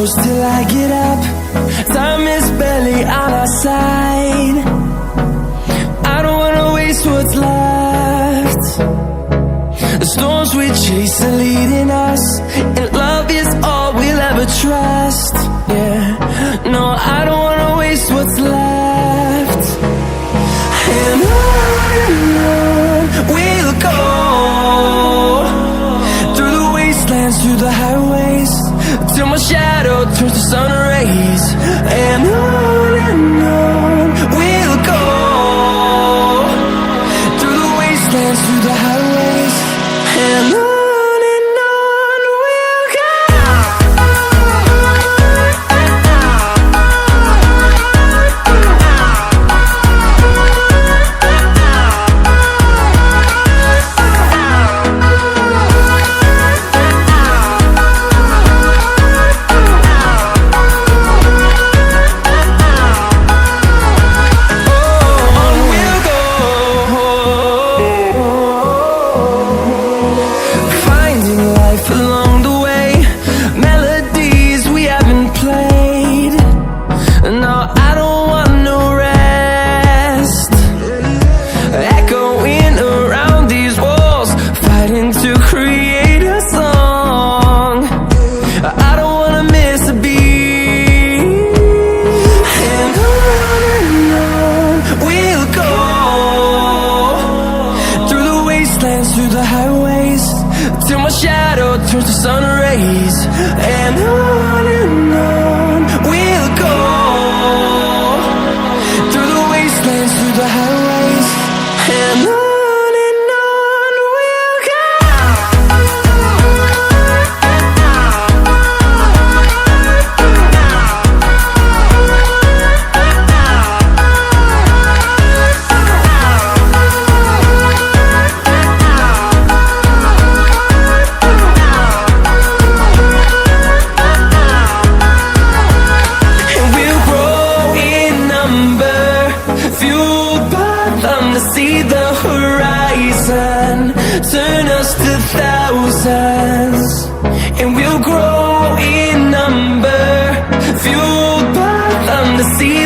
close till I get up. Time is barely on our side. I don't wanna waste what's left. The storms we chase are leading us, and love is all we'll ever trust. Yeah, no, I don't wanna waste what's left. And on we'll go, through the wastelands, through the highways, till my shadow turns to sun rays. And on we'll go, through the wastelands, through the highways, and on we'll go. Through the highways, till my shadow turns to sun rays. And on we'll go, through the wastelands, through the highways, and on we'll go. See the horizon, turn us to thousands, and we'll grow in number, fueled by them to see